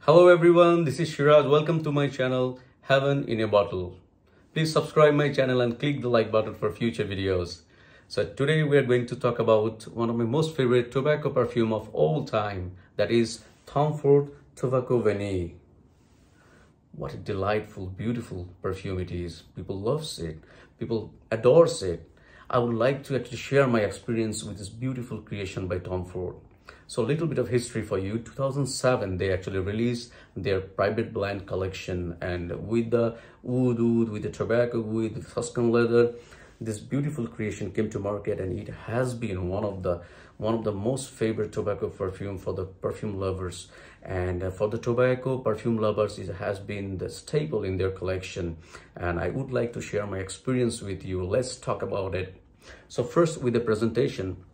Hello everyone, this is Shiraj. Welcome to my channel, Heaven in a Bottle. Please subscribe my channel and click the like button for future videos. So today we are going to talk about one of my most favorite tobacco perfume of all time. That is Tom Ford Tobacco Vanille. What a delightful, beautiful perfume it is. People loves it. People adores it. I would like to actually share my experience with this beautiful creation by Tom Ford. So a little bit of history for you. 2007, they actually released their private blend collection, and with the wood, with the tobacco, with the Tuscan leather, this beautiful creation came to market, and it has been one of the most favorite tobacco perfume for the perfume lovers. And for the tobacco perfume lovers, it has been the staple in their collection. And I would like to share my experience with you. Let's talk about it. So first, with the presentation.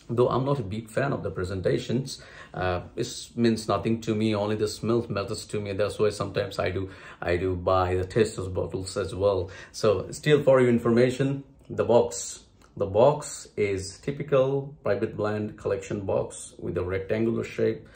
Though I'm not a big fan of the presentations, it means nothing to me. Only the smell matters to me. That's why sometimes I do buy the testers bottles as well. So still, for your information, the box is typical private blend collection box with a rectangular shape.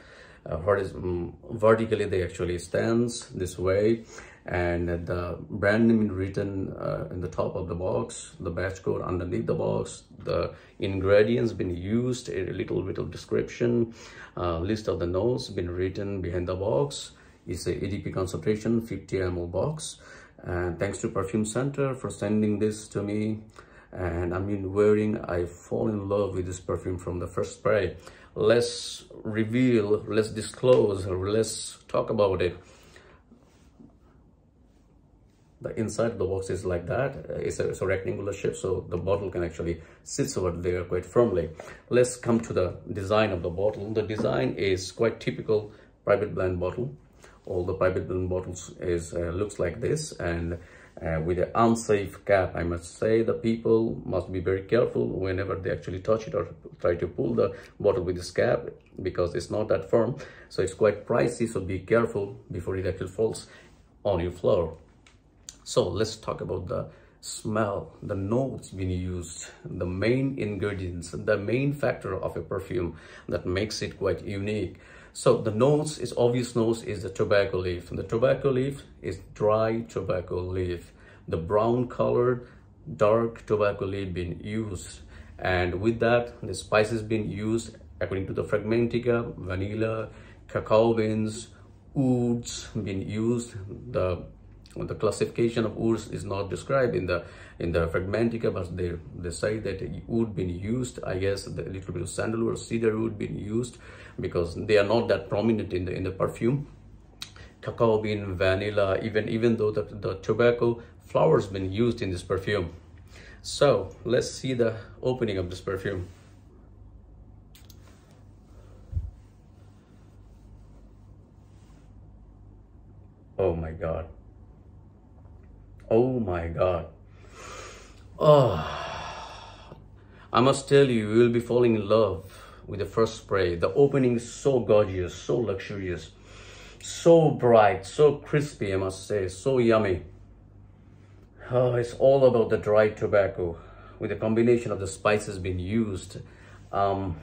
Vertically they actually stands this way, and the brand name is written in the top of the box, the batch code underneath the box, the ingredients been used, a little bit of description, list of the notes been written behind the box. It's a EDP concentration 50 ml box, and thanks to Perfume Center for sending this to me. And I fall in love with this perfume from the first spray. Let's reveal, let's disclose, or let's talk about it. The inside of the box is like that. It's a rectangular shape, so the bottle can actually sit over there quite firmly. Let's come to the design of the bottle. The design is quite typical private blend bottle. All the private blend bottles is looks like this, and with an unsafe cap. I must say the people must be very careful whenever they actually touch it or try to pull the bottle with this cap, because it's not that firm. So it's quite pricey, so be careful before it actually falls on your floor. So let's talk about the smell, the notes being used, the main ingredients, the main factor of a perfume that makes it quite unique. So the notes is obvious notes is the tobacco leaf. The tobacco leaf is dry tobacco leaf. The brown colored dark tobacco leaf being used, and with that the spices being used according to the Fragmentica, vanilla, cacao beans, woods being used. The classification of woods is not described in the Fragmentica, but they say that wood being used. I guess a little bit of sandalwood or cedar wood being used, because they are not that prominent in the perfume. Cacao bean, vanilla, even though the tobacco flowers been used in this perfume. So let's see the opening of this perfume. Oh my god. Oh my god. Oh, I must tell you, you will be falling in love with the first spray. The opening is so gorgeous, so luxurious, so bright, so crispy, I must say, so yummy. Oh, it's all about the dried tobacco with a combination of the spices being used. There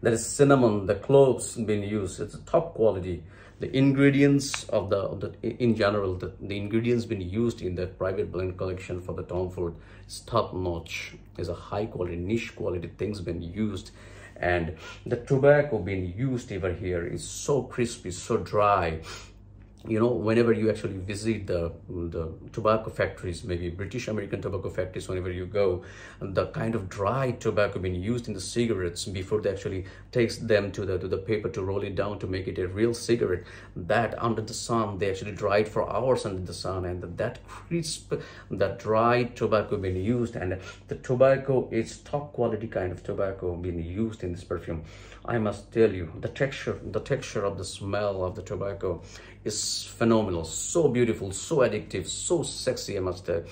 is cinnamon, the cloves being used. It's a top quality. The ingredients of in general, the ingredients being used in the private blend collection for the Tom Ford is top notch. There's a high quality, niche quality things being used, and the tobacco being used over here is so crispy, so dry. You know, whenever you actually visit the tobacco factories, maybe British American tobacco factories, whenever you go, the kind of dry tobacco being used in the cigarettes before they actually takes them to the paper to roll it down to make it a real cigarette, that under the sun they actually dry it for hours under the sun, and that crisp, that dry tobacco being used, and the tobacco is top quality kind of tobacco being used in this perfume. I must tell you, the texture of the smell of the tobacco is phenomenal, so beautiful, so addictive, so sexy. I must tell,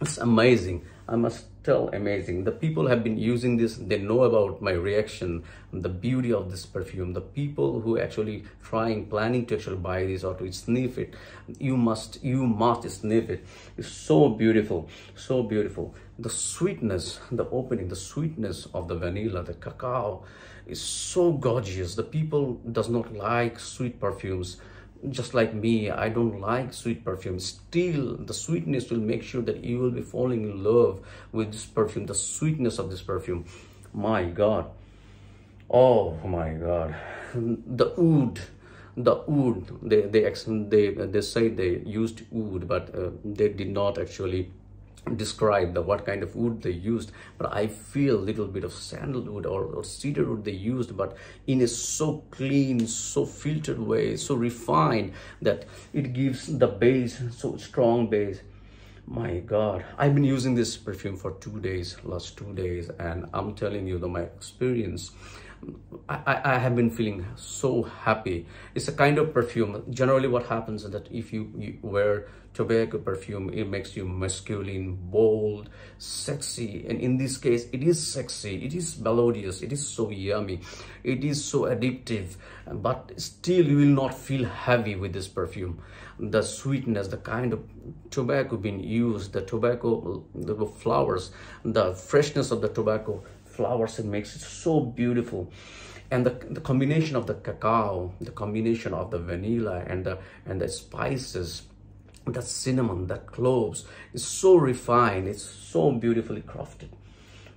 it's amazing. I must tell, amazing. The people have been using this, they know about my reaction, the beauty of this perfume. The people who actually planning to actually buy this or to sniff it, you must sniff it. It's so beautiful, so beautiful. The sweetness, the opening, the sweetness of the vanilla, the cacao, is so gorgeous. The people does not like sweet perfumes. Just like me, I don't like sweet perfume. Still, the sweetness will make sure that you will be falling in love with this perfume, the sweetness of this perfume. My God. Oh my God. The oud, they say they used oud, but they did not actually describe the what kind of wood they used, but I feel a little bit of sandalwood or cedar wood they used, but in a so clean, so filtered way, so refined, that it gives the base, so strong base. My God, I've been using this perfume for 2 days, last 2 days, and I'm telling you that my experience, I have been feeling so happy. It's a kind of perfume. Generally what happens is that if you wear tobacco perfume, it makes you masculine, bold, sexy. And in this case, it is sexy, it is melodious, it is so yummy, it is so addictive, but still you will not feel heavy with this perfume. The sweetness, the kind of tobacco being used, the tobacco, the flowers, the freshness of the tobacco flowers, it makes it so beautiful. And the combination of the cacao, the combination of the vanilla and the spices, the cinnamon, the cloves, is so refined, it's so beautifully crafted.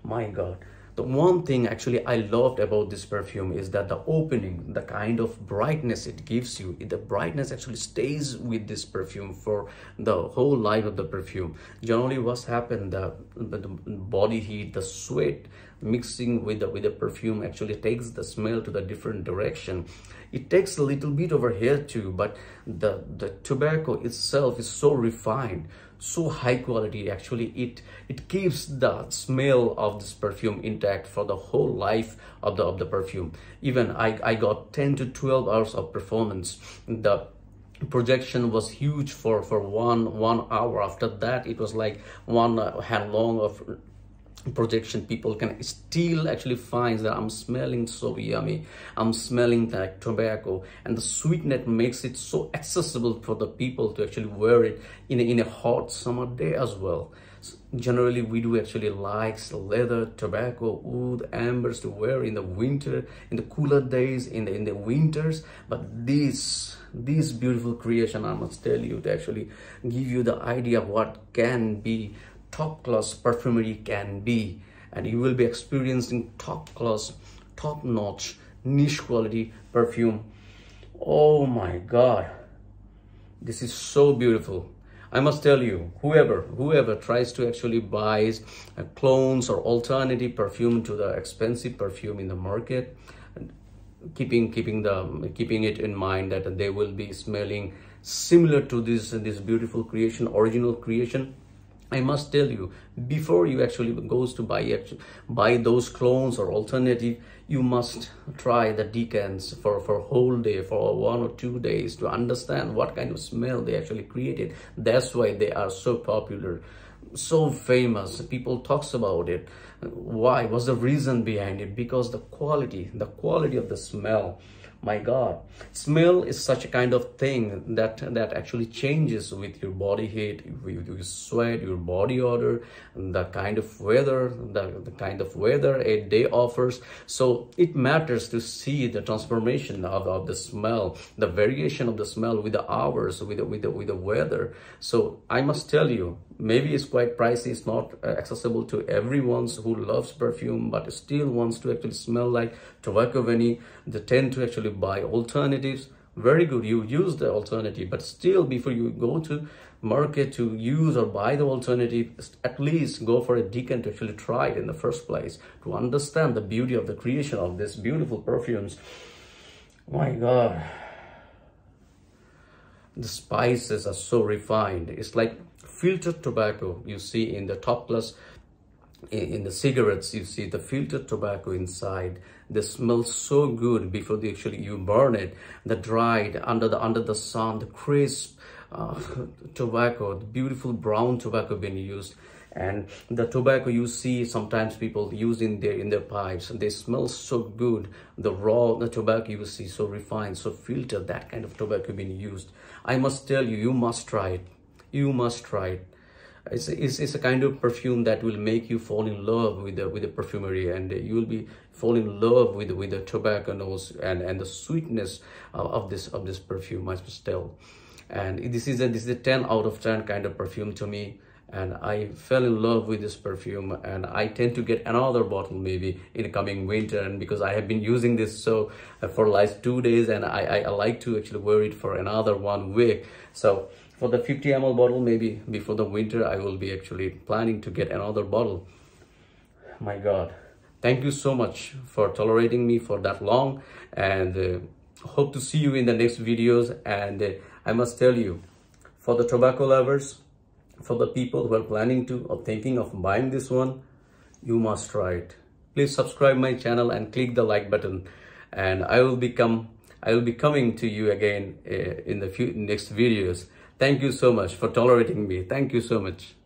My God. The one thing actually I loved about this perfume is that the opening, the kind of brightness it gives you, the brightness actually stays with this perfume for the whole life of the perfume. Generally what's happened, the body heat, the sweat mixing with the perfume actually takes the smell to the different direction. It takes a little bit over here too, but the tobacco itself is so refined, so high quality. Actually it keeps the smell of this perfume intact for the whole life of the perfume. Even I got 10 to 12 hours of performance. The projection was huge for one hour. After that it was like one hand long of projection. People can still actually find that I'm smelling so yummy, I'm smelling like tobacco, and the sweetness makes it so accessible for the people to actually wear it in a hot summer day as well. Generally we do actually like leather, tobacco, oud, ambers to wear in the winter, in the cooler days, in the winters, but these beautiful creation, I must tell you, to actually give you the idea of what can be top class perfumery can be, and you will be experiencing top class, top notch, niche quality perfume. Oh my God, this is so beautiful. I must tell you, whoever tries to actually buys clones or alternative perfume to the expensive perfume in the market, keeping it in mind that they will be smelling similar to this beautiful creation, original creation, I must tell you, before you actually goes to buy those clones or alternative, you must try the decants for a whole day, for 1 or 2 days, to understand what kind of smell they actually created. That's why they are so popular, so famous. People talks about it. Why? What's the reason behind it? Because the quality of the smell. My God, smell is such a kind of thing that actually changes with your body heat, with your sweat, your body odor, the kind of weather, the kind of weather a day offers. So it matters to see the transformation of the smell, the variation of the smell with the hours, with the weather. So I must tell you, maybe it's quite pricey, it's not accessible to everyone who loves perfume, but still wants to actually smell like tobacco vanille. They tend to actually buy alternatives. Very good, you use the alternative, but still before you go to market to use or buy the alternative, at least go for a decant to actually try it in the first place, to understand the beauty of the creation of these beautiful perfumes. My God, the spices are so refined. It's like filtered tobacco. You see in the top class, in the cigarettes, you see the filtered tobacco inside. They smell so good before you burn it. The dried under the sun, the crisp tobacco, the beautiful brown tobacco being used. And the tobacco you see sometimes people use in their pipes, and they smell so good. The tobacco you see so refined, so filtered, that kind of tobacco being used. I must tell you, you must try it. You must try it. It's a kind of perfume that will make you fall in love with the perfumery, and you will be fall in love with the tobacco notes and the sweetness of this perfume, I must tell. And this is a 10 out of 10 kind of perfume to me, and I fell in love with this perfume, and I tend to get another bottle maybe in the coming winter. And because I have been using this so for last 2 days, and I like to actually wear it for another 1 week. So for the 50 ml bottle, maybe before the winter, I will be actually planning to get another bottle. My God, thank you so much for tolerating me for that long, and hope to see you in the next videos. And I must tell you, for the tobacco lovers, for the people who are planning to or thinking of buying this one, you must try it. Please subscribe my channel and click the like button, and I will be coming to you again in the next videos. Thank you so much for tolerating me. Thank you so much.